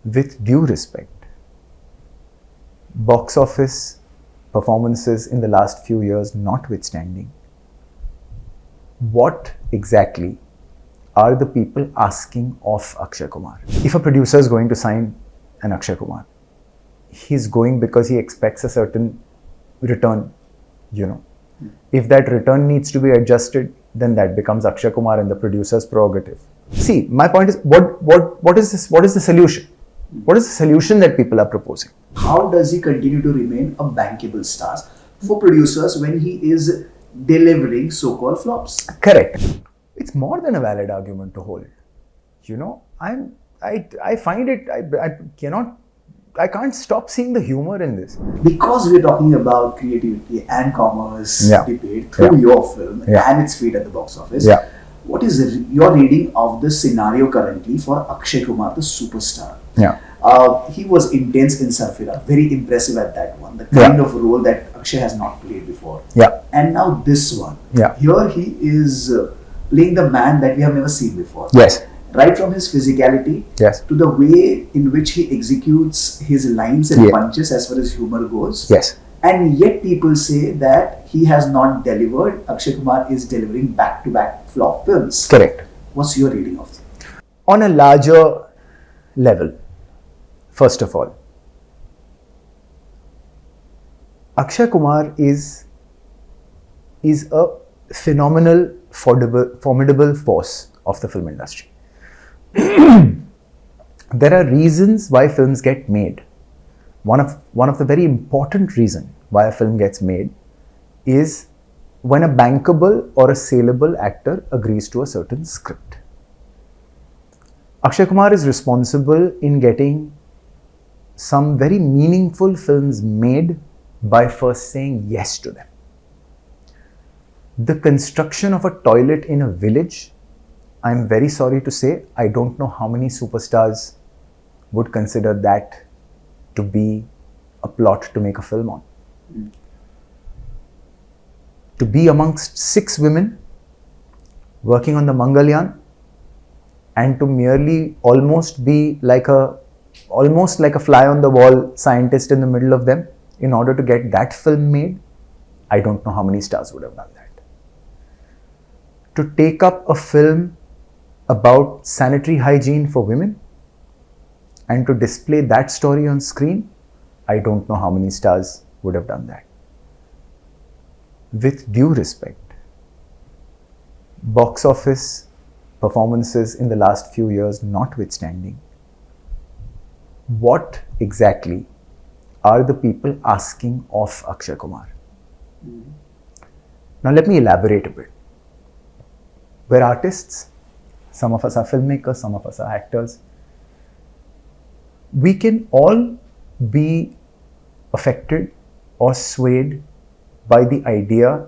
with due respect, box office performances in the last few years notwithstanding, what exactly are the people asking of Akshay Kumar? If a producer is going to sign an Akshay Kumar, he's going because he expects a certain return, If that return needs to be adjusted, then that becomes Akshay Kumar and the producer's prerogative. See, my point is, what is this? What is the solution? What is the solution that people are proposing? How does he continue to remain a bankable star for producers when he is delivering so-called flops? Correct. It's more than a valid argument to hold. I find it, I can't stop seeing the humor in this. Because we're talking about creativity and commerce debate through your film and its fate at the box office. What is your reading of the scenario currently for Akshay Kumar, the superstar? He was intense in Sarfira, very impressive at that one, the kind of role that Akshay has not played before. And now this one. Here he is playing the man that we have never seen before. Right from his physicality to the way in which he executes his lines and punches as far as humor goes. And yet people say that he has not delivered. Akshay Kumar is delivering back-to-back flop films. Correct. What's your reading of it? On a larger level, first of all, Akshay Kumar is a phenomenal, formidable force of the film industry. There are reasons why films get made. One of the very important reasons why a film gets made is when a bankable or a saleable actor agrees to a certain script. Akshay Kumar is responsible in getting some very meaningful films made by first saying yes to them. The construction of a toilet in a village, I'm very sorry to say, I don't know how many superstars would consider that to be a plot to make a film on. To be amongst 6 women working on the Mangalyaan and to merely almost be like a fly on the wall scientist in the middle of them in order to get that film made, I don't know how many stars would have done that. To take up a film about sanitary hygiene for women and to display that story on screen, I don't know how many stars would have done that. With due respect, box office performances in the last few years notwithstanding, what exactly are the people asking of Akshay Kumar? Now let me elaborate a bit. We're artists. Some of us are filmmakers, some of us are actors. We can all be affected or swayed by the idea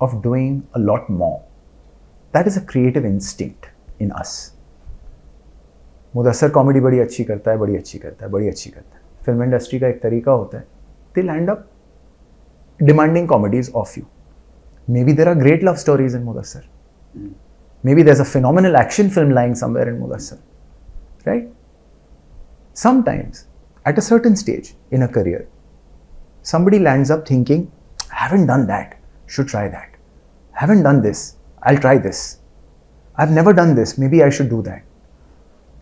of doing a lot more. That is a creative instinct in us. Mudassar comedy बड़ी अच्छी करता है. Film industry का एक तरीका होता है. They'll end up demanding comedies of you. Maybe there are great love stories in Mudassar. Maybe there's a phenomenal action film lying somewhere in Mudassar, right? Sometimes, at a certain stage in a career, somebody lands up thinking, I haven't done that, should try that. I haven't done this, I'll try this. I've never done this, maybe I should do that.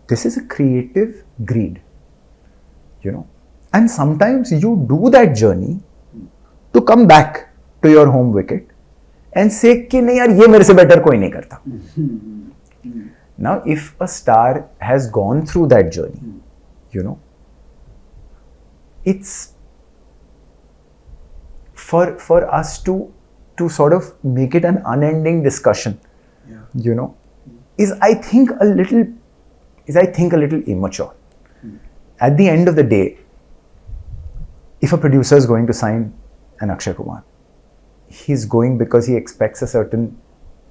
This is a creative greed, And sometimes you do that journey to come back to your home wicket and say कि नहीं यार ये मेरे से better कोई नहीं करता. Now if a star has gone through that journey, it's for us to sort of make it an unending discussion, is I think a little immature. At the end of the day, if a producer is going to sign an Akshay Kumar, he's going because he expects a certain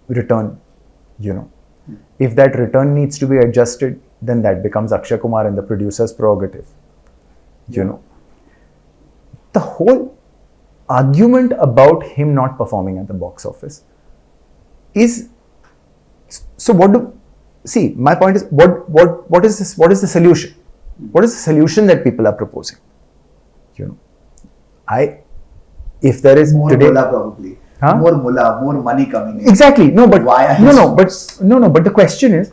return, If that return needs to be adjusted, then that becomes Akshay Kumar and the producer's prerogative, The whole argument about him not performing at the box office is, my point is, what is this? What is the solution? What is the solution that people are proposing? If there is more today, mullah probably. Huh? More mullah, more money coming in. Exactly. But the question is,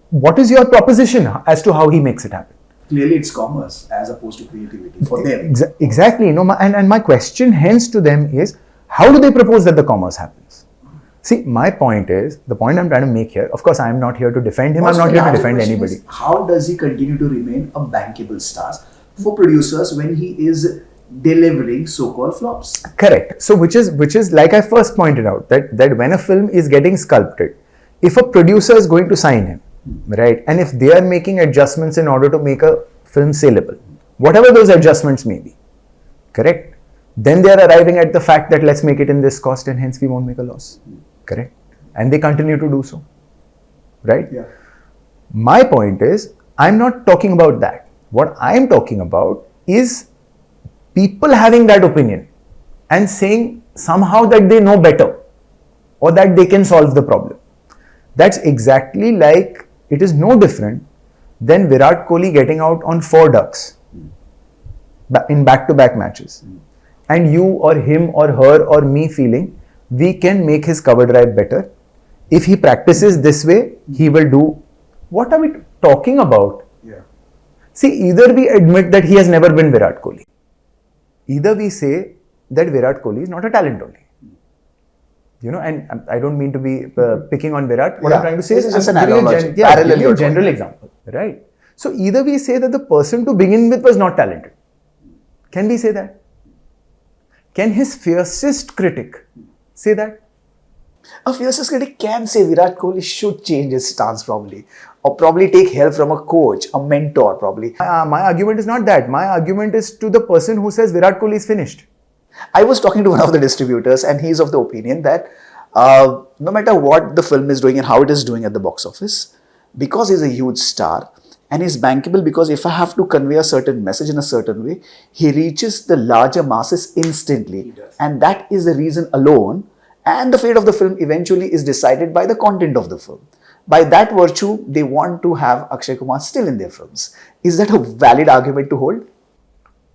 what is your proposition as to how he makes it happen? Clearly it's commerce as opposed to creativity for them. Exactly. And my question hence to them is, how do they propose that the commerce happens? See, my point is, the point I'm trying to make here, of course I am not here to defend him, I'm not here to defend anybody. How does he continue to remain a bankable star for producers when he is delivering so-called flops? Correct. So which is like I first pointed out, that when a film is getting sculpted, if a producer is going to sign him, right, and if they are making adjustments in order to make a film saleable, whatever those adjustments may be, correct, then they are arriving at the fact that let's make it in this cost and hence we won't make a loss, correct, and they continue to do so, right? Yeah. My point is, I'm not talking about that. What I'm talking about is people having that opinion and saying somehow that they know better or that they can solve the problem. That's exactly like, it is no different than Virat Kohli getting out on 4 ducks in back-to-back matches. And you or him or her or me feeling we can make his cover drive better. If he practices this way, he will do. What are we talking about? Yeah. See, either we admit that he has never been Virat Kohli. Either we say that Virat Kohli is not a talent only. And I don't mean to be picking on Virat. What I'm trying to say is just an analogy. A general example, right? So either we say that the person to begin with was not talented. Can we say that? Can his fiercest critic say that? A fiercest critic can say Virat Kohli should change his stance probably, or probably take help from a coach, a mentor probably. My argument is not that. My argument is to the person who says Virat Kohli is finished. I was talking to one of the distributors and he's of the opinion that no matter what the film is doing and how it is doing at the box office, because he's a huge star and he's bankable, because if I have to convey a certain message in a certain way, he reaches the larger masses instantly. And that is the reason alone, and the fate of the film eventually is decided by the content of the film. By that virtue, they want to have Akshay Kumar still in their films. Is that a valid argument to hold?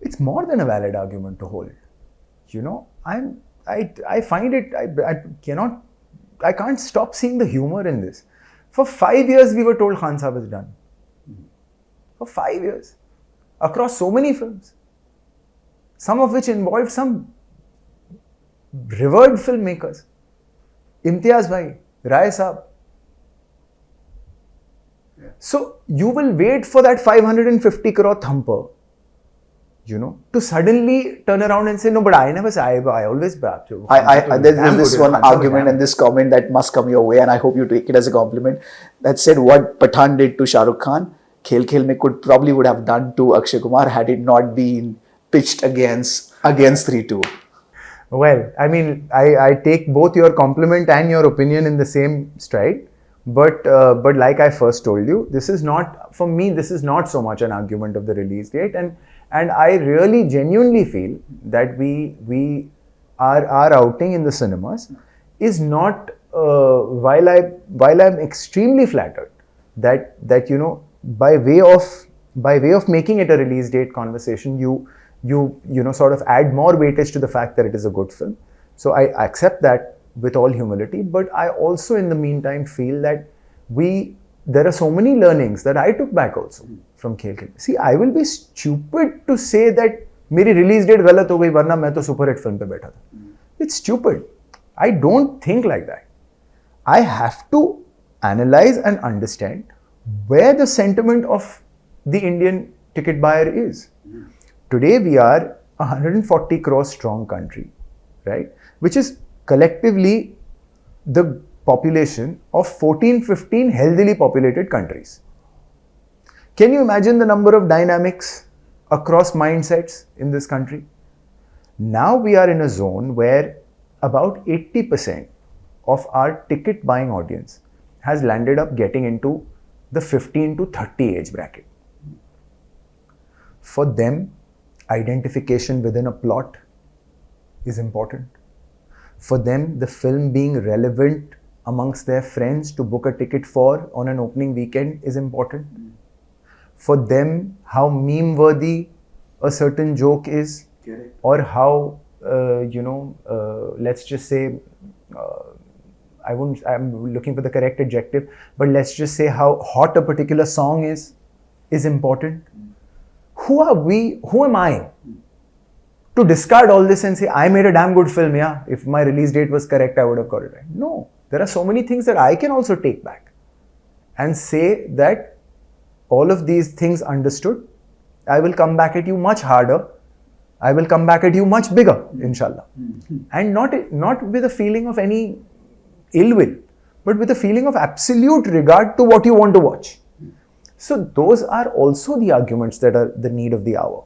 It's more than a valid argument to hold. I find it, I can't stop seeing the humor in this. For 5 years, we were told Khan Sahib is done. For 5 years. Across so many films. Some of which involved some revered filmmakers. Imtiaz Bhai, Rai Saab. Yeah. So, you will wait for that 550 crore thumper, to suddenly turn around and say, no, but I never say, I always back you. There's this one argument and this comment that must come your way, and I hope you take it as a compliment, that said what Pathan did to Shah Rukh Khan, Khel Khel Mein probably would have done to Akshay Kumar had it not been pitched against 3-2. Well, I take both your compliment and your opinion in the same stride. But like I first told you, this is not so much an argument of the release date, and I really genuinely feel that our outing in the cinemas is not while I'm extremely flattered that by way of making it a release date conversation, you sort of add more weightage to the fact that it is a good film. So I accept that with all humility, but I also in the meantime feel that there are so many learnings that I took back also from Khel Khel. See, I will be stupid to say that मेरी release date गलत हो गई वरना मैं तो super hit film पे बैठा था. It's stupid. I don't think like that. I have to analyze and understand where the sentiment of the Indian ticket buyer is. Today we are a 140 crore strong country, right? Which is collectively the population of 14-15 healthily populated countries. Can you imagine the number of dynamics across mindsets in this country? Now we are in a zone where about 80% of our ticket buying audience has landed up getting into the 15 to 30 age bracket. For them, identification within a plot is important. For them, the film being relevant amongst their friends to book a ticket for on an opening weekend is important. for them how meme worthy a certain joke is. Correct. Or how let's just say I'm looking for the correct adjective, but let's just say how hot a particular song is important. Who are we? Who am I to discard all this and say, I made a damn good film, yeah. If my release date was correct, I would have got it right. No. There are so many things that I can also take back and say that all of these things understood, I will come back at you much harder. I will come back at you much bigger, inshallah. And not with a feeling of any ill will, but with a feeling of absolute regard to what you want to watch. So those are also the arguments that are the need of the hour.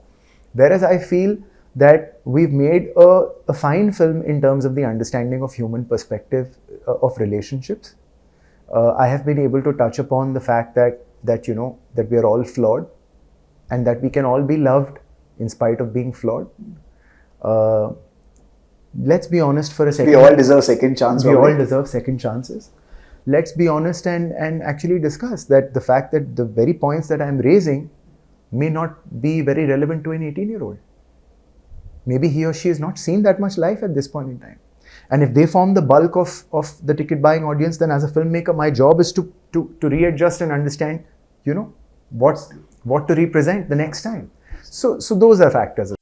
Whereas I feel that we've made a fine film in terms of the understanding of human perspective of relationships. I have been able to touch upon the fact that we are all flawed and that we can all be loved in spite of being flawed. Let's be honest for a second. We all deserve second chance. We all deserve second chances. Let's be honest and actually discuss that the fact that the very points that I'm raising may not be very relevant to an 18-year-old. Maybe he or she has not seen that much life at this point in time. And if they form the bulk of the ticket buying audience, then as a filmmaker, my job is to readjust and understand, what to represent the next time. So those are factors.